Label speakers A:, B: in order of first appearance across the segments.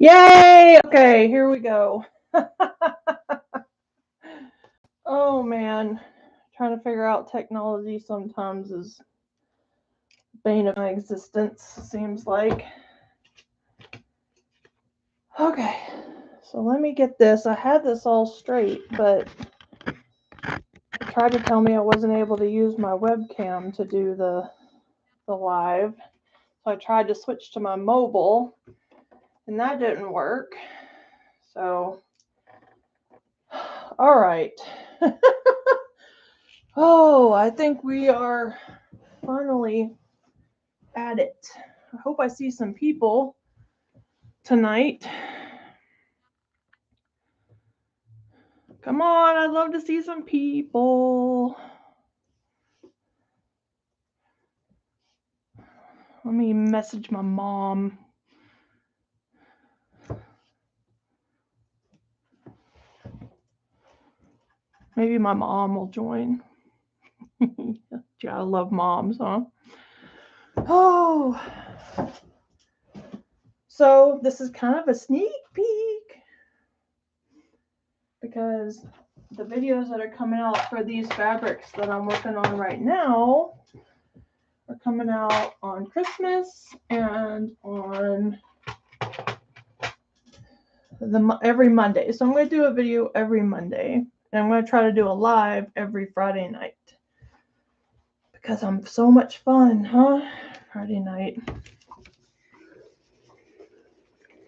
A: Yay! Okay, here we go. Oh man, trying to figure out technology sometimes is bane of my existence, seems like. Okay, so let me get this. I had this all straight, but it tried to tell me I wasn't able to use my webcam to do the live. So I tried to switch to my mobile, and that didn't work. So, all right. Oh, I think we are finally at it. I hope I see some people tonight. Come on, I'd love to see some people. Let me message my mom. Maybe my mom will join. Gotta love moms, huh? Oh. So this is kind of a sneak peek because the videos that are coming out for these fabrics that I'm working on right now are coming out on Christmas and on every Monday. So I'm going to do a video every Monday, and I'm going to try to do a live every Friday night because I'm so much fun, huh? Friday night.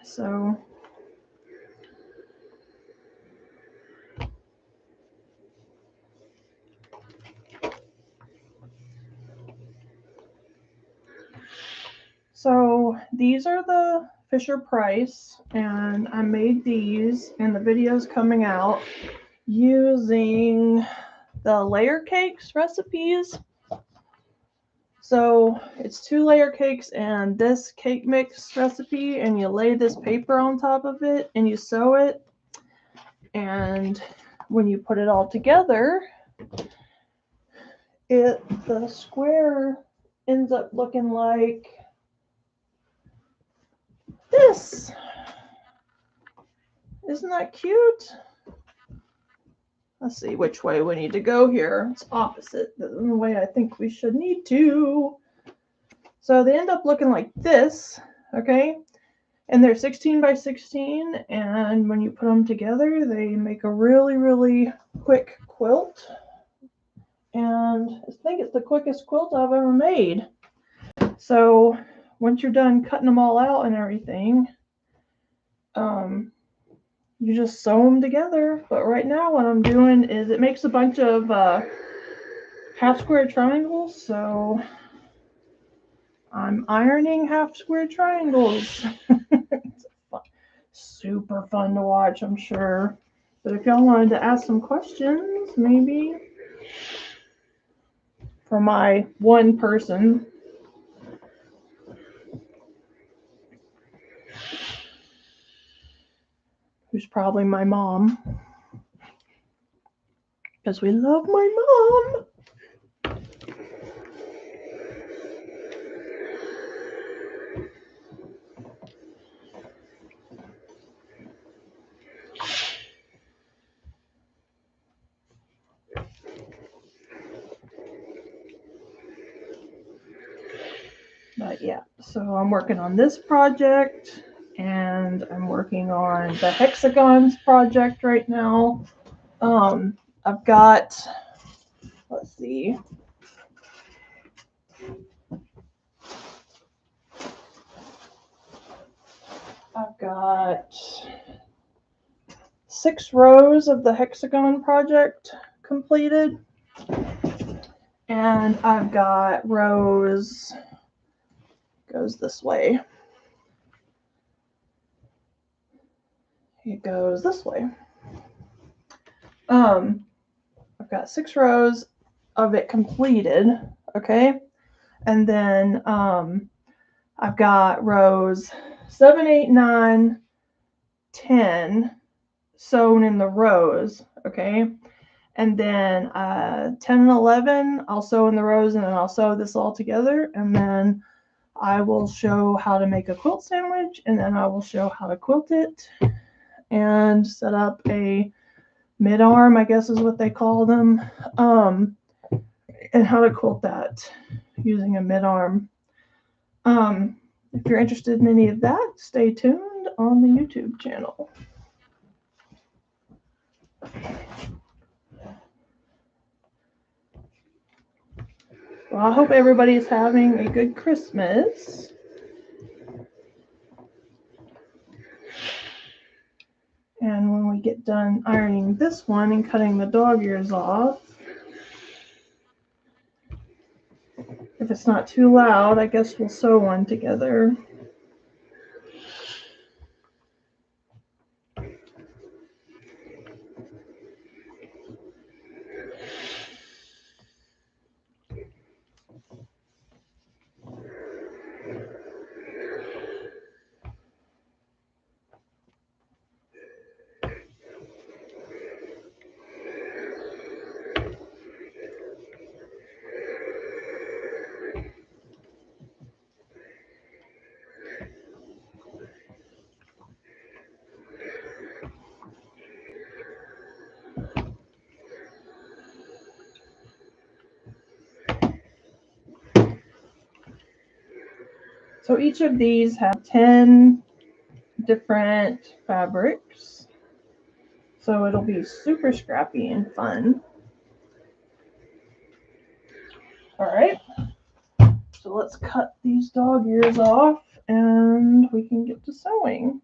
A: So these are the Fisher Price, and I made these, and the video's coming out using the layer cakes recipes. So it's 2 layer cakes and this cake mix recipe, and you lay this paper on top of it and you sew it, and when you put it all together, the square ends up looking like this. Isn't that cute? Let's see which way we need to go here. It's opposite the way I think we should need to. So they end up looking like this, okay? And they're 16 by 16, and when you put them together, they make a really, really quick quilt. And I think it's the quickest quilt I've ever made. So once you're done cutting them all out and everything, you just sew them together. But right now what I'm doing is it makes a bunch of half square triangles, so I'm ironing half square triangles. It's super fun to watch, I'm sure. But if y'all wanted to ask some questions, maybe for my one person, who's probably my mom, because we love my mom. But yeah, so I'm working on this project, and I'm working on the hexagons project right now. I've got, let's see, I've got 6 rows of the hexagon project completed, and I've got rows, goes this way. It goes this way. I've got 6 rows of it completed, okay? And then I've got rows 7, 8, 9, 10 sewn in the rows, okay? And then 10 and 11 I'll sew in the rows, and then I'll sew this all together. And then I will show how to make a quilt sandwich, and then I will show how to quilt it and set up a mid-arm, I guess is what they call them, and how to quilt that using a mid-arm. If you're interested in any of that, stay tuned on the YouTube channel. Well, I hope everybody's having a good Christmas. And when we get done ironing this one and cutting the dog ears off, if it's not too loud, I guess we'll sew one together. So each of these have 10 different fabrics. So it'll be super scrappy and fun. All right. So let's cut these dog ears off and we can get to sewing.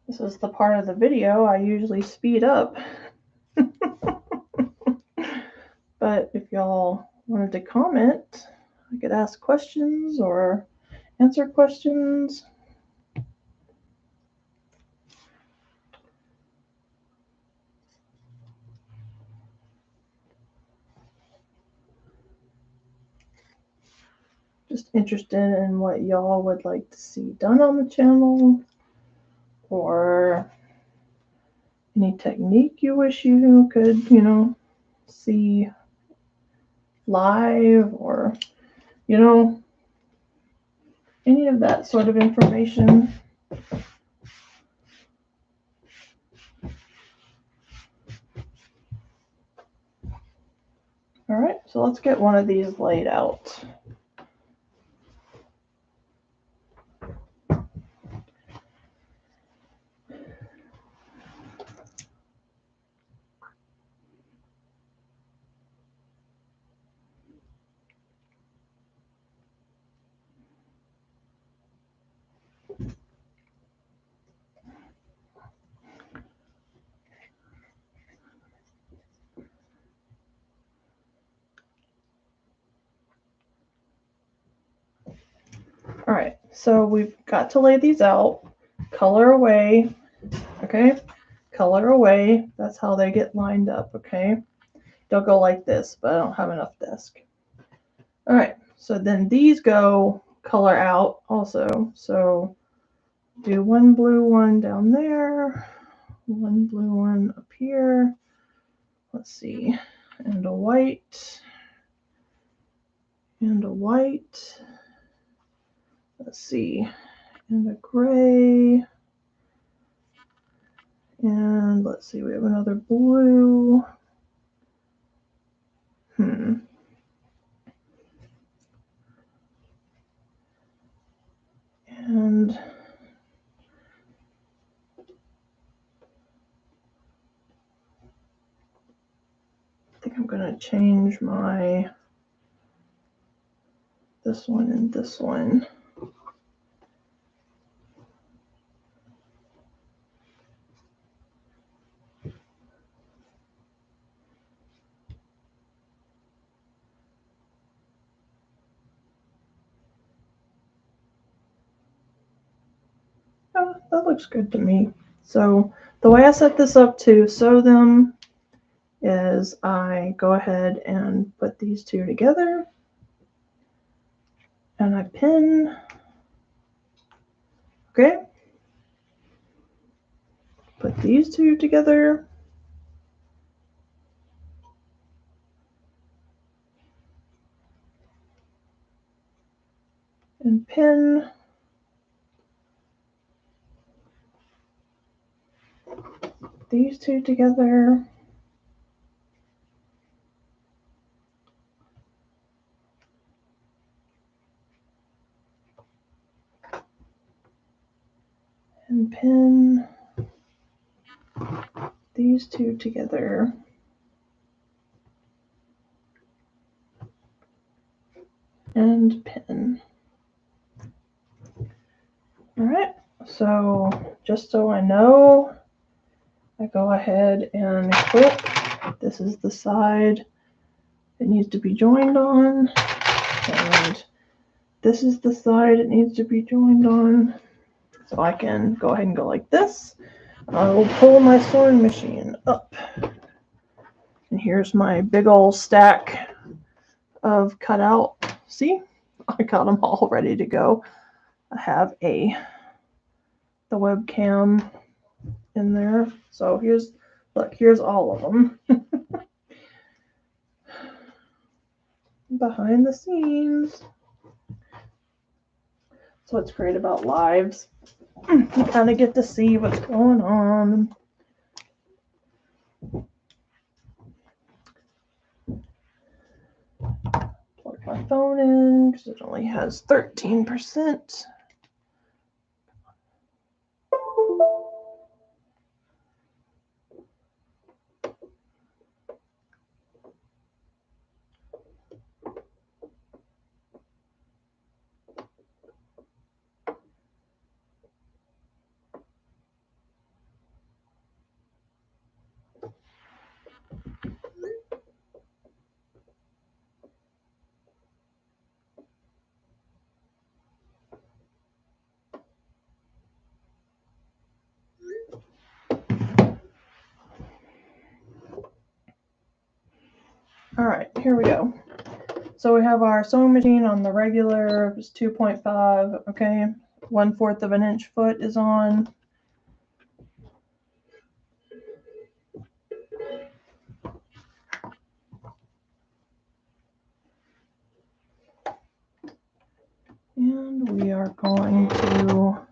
A: This is the part of the video I usually speed up. But if y'all wanted to comment, I could ask questions or answer questions. Just interested in what y'all would like to see done on the channel, or any technique you wish you could, see live, or, any of that sort of information. All right, so let's get one of these laid out. All right, so we've got to lay these out, color away, okay? Color away, that's how they get lined up, okay? They'll go like this, but I don't have enough desk. All right, so then these go color out also. So do one blue one down there, one blue one up here. Let's see, and a white, and a white. Let's see, and a gray, and And let's see, we have another blue. And I think I'm going to change this one and this one. Oh, that looks good to me. So the way I set this up to sew them is I go ahead and put these two together and I pin. Okay. Put these two together. And pin. These two together. And pin these two together. And pin. All right, so just so I know, I go ahead and clip. This is the side it needs to be joined on, and this is the side it needs to be joined on. So I can go ahead and go like this. I will pull my sewing machine up. And here's my big old stack of cutout. See, I got them all ready to go. I have the webcam in there. So here's all of them. Behind the scenes. So what's great about lives, you kind of get to see what's going on. Plug my phone in because it only has 13%. All right, here we go. So we have our sewing machine on the regular, it's 2.5, okay? 1/4 of an inch foot is on. And we are going to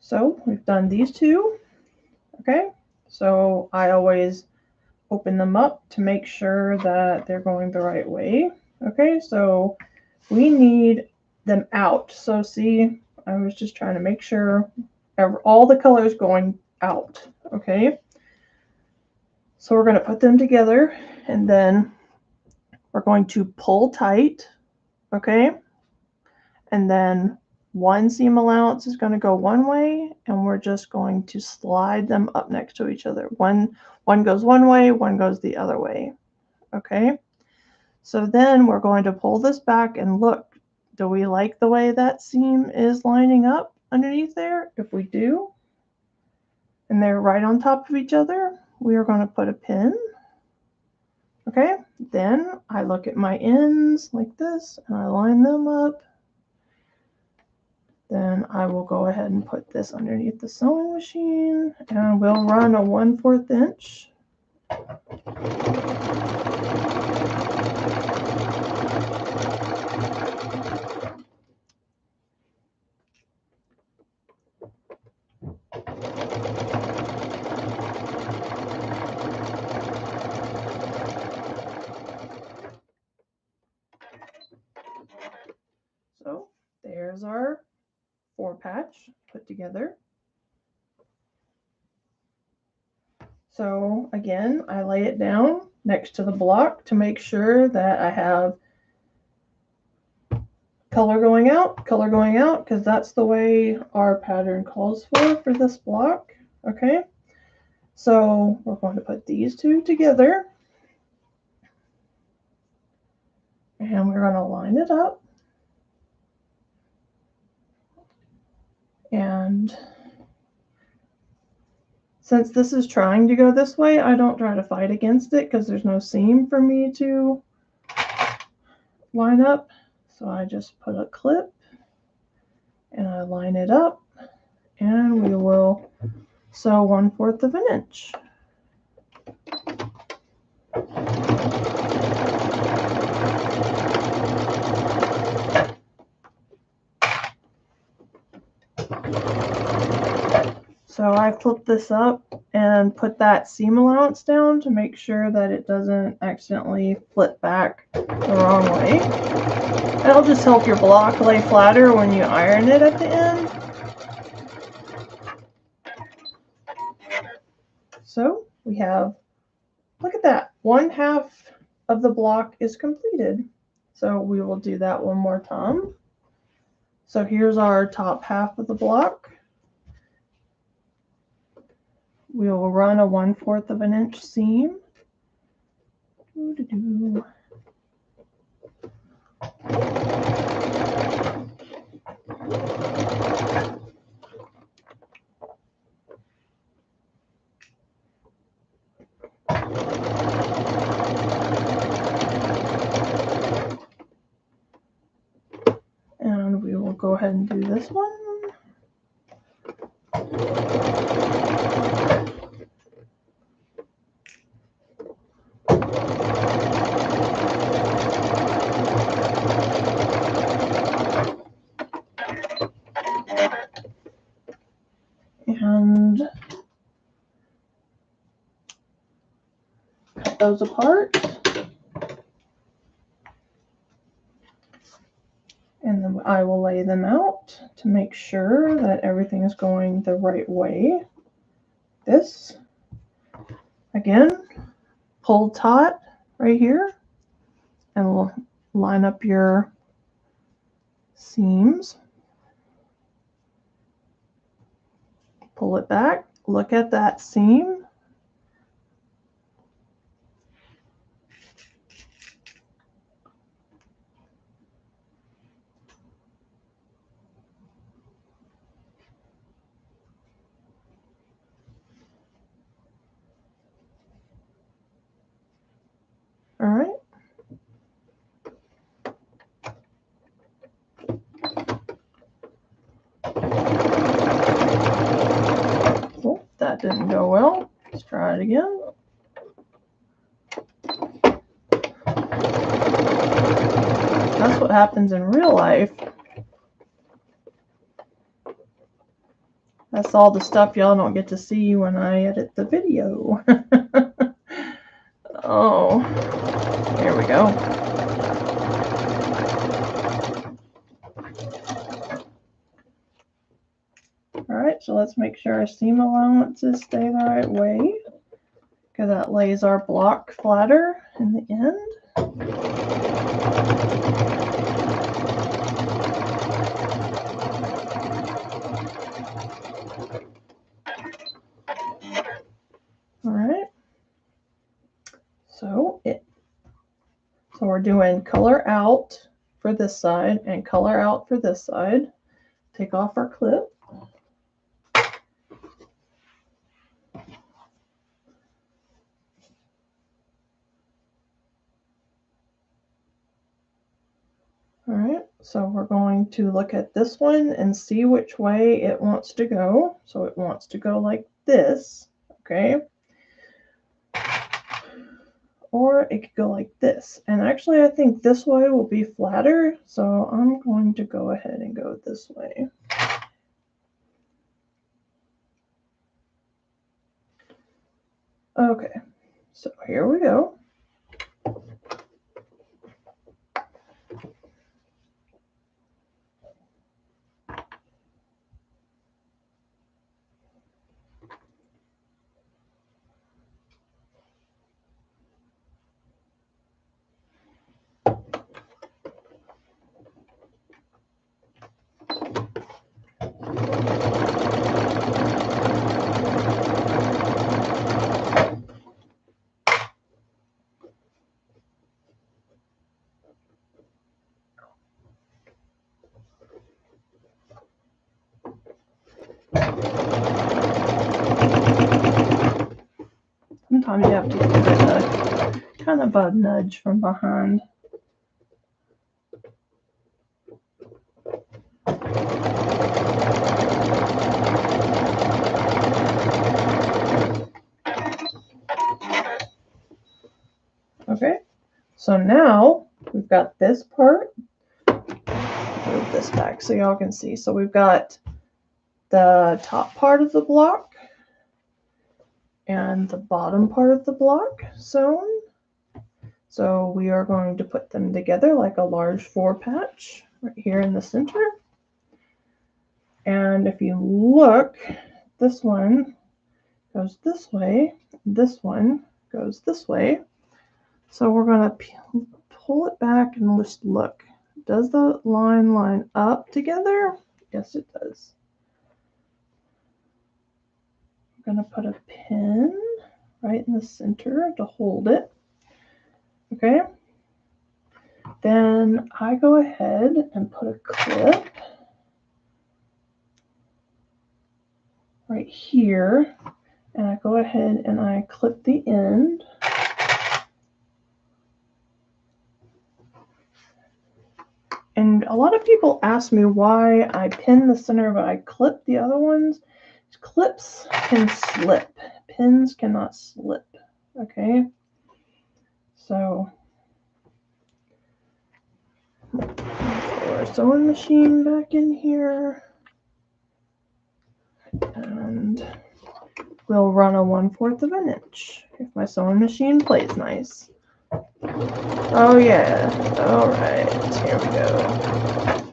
A: So we've done these two, okay? So I always open them up to make sure that they're going the right way, okay? So we need them out. So see, I was just trying to make sure all the colors going out, okay? So we're going to put them together and then we're going to pull tight, okay? And then one seam allowance is going to go one way, and we're just going to slide them up next to each other. One goes one way, one goes the other way. Okay, so then we're going to pull this back and look, do we like the way that seam is lining up underneath there? If we do, and they're right on top of each other, we are going to put a pin. Okay, then I look at my ends like this and I line them up. Then I will go ahead and put this underneath the sewing machine, and we'll run a 1/4 inch. So there's our 4 patch put together. So again, I lay it down next to the block to make sure that I have color going out, because that's the way our pattern calls for this block. Okay, so we're going to put these two together, and we're going to line it up. And since this is trying to go this way, I don't try to fight against it because there's no seam for me to line up. So I just put a clip and I line it up, and we will sew 1/4 of an inch. So I flipped this up and put that seam allowance down to make sure that it doesn't accidentally flip back the wrong way. That'll just help your block lay flatter when you iron it at the end. So we have, look at that, 1/2 of the block is completed. So we will do that one more time. So here's our top half of the block. We will run a 1/4 of an inch seam. And we will go ahead and do this one. And cut those apart. And then I will lay them out to make sure that everything is going the right way. This, again, pull taut right here, and we'll line up your seams. Pull it back, look at that seam. All right. Oh, that didn't go well. Let's try it again. That's what happens in real life. That's all the stuff y'all don't get to see when I edit the video. Oh, there we go. All right, so let's make sure our seam allowances stay the right way, because that lays our block flatter in the end. All right. So we're doing color out for this side and color out for this side. Take off our clip. All right, so we're going to look at this one and see which way it wants to go. So it wants to go like this, okay? Or it could go like this. And actually, I think this way will be flatter. So I'm going to go ahead and go this way. Okay, so here we go. Sometimes you have to give it a kind of a nudge from behind. Okay, so now we've got this part. Move this back so y'all can see. So we've got the top part of the block and the bottom part of the block sewn. So we are going to put them together like a large 4 patch right here in the center. And if you look, this one goes this way, this one goes this way. So we're going to pull it back and just look. Does the line up together? Yes, it does. I'm going to put a pin right in the center to hold it. Okay. Then I go ahead and put a clip right here. And I go ahead and I clip the end. And a lot of people ask me why I pin the center but I clip the other ones. Clips can slip. Pins cannot slip. Okay. So put our sewing machine back in here. And we'll run a 1/4 of an inch if my sewing machine plays nice. Oh yeah, all right, here we go.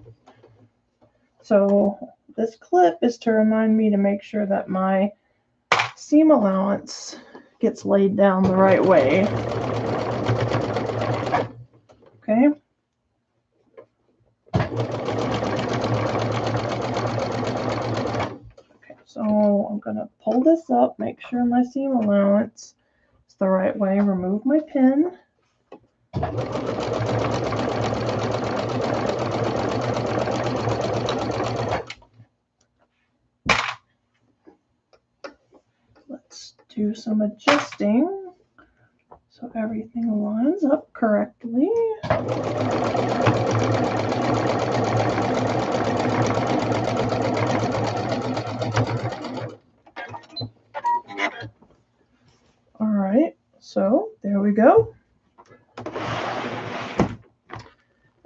A: So this clip is to remind me to make sure that my seam allowance gets laid down the right way. Okay. Okay, so I'm gonna pull this up, make sure my seam allowance is the right way, remove my pin. Let's do some adjusting so everything lines up correctly. All right, so there we go.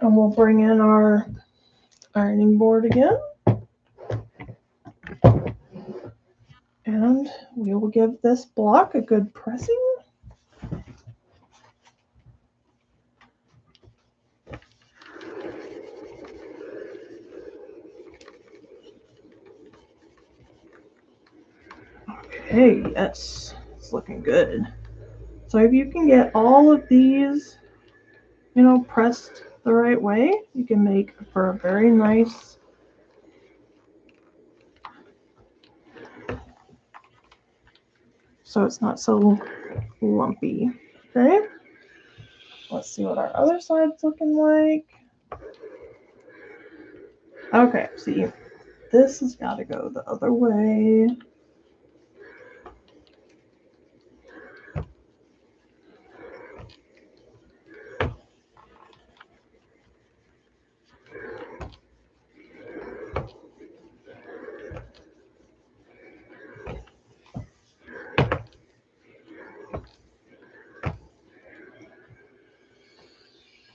A: And we'll bring in our ironing board again. And we will give this block a good pressing. Okay, yes, it's looking good. So if you can get all of these, pressed the right way, you can make for a very nice so it's not so lumpy. Okay, let's see what our other side's looking like. Okay, see, this has got to go the other way.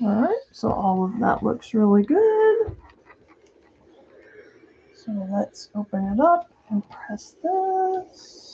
A: All right, so all of that looks really good. So let's open it up and press this.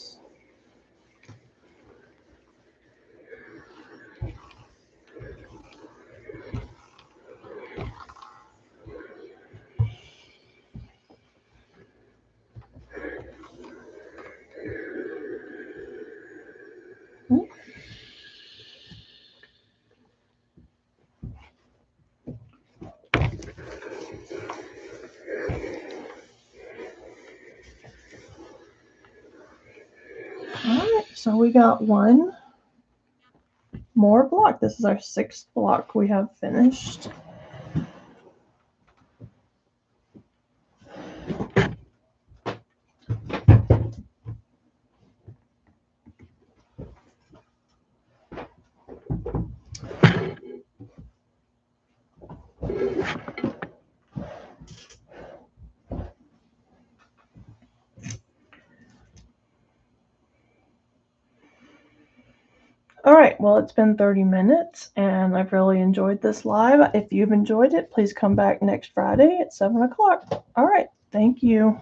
A: Alright, so we got one more block. This is our 6th block we have finished. All right, well, it's been 30 minutes and I've really enjoyed this live. If you've enjoyed it, please come back next Friday at 7 o'clock. All right, thank you.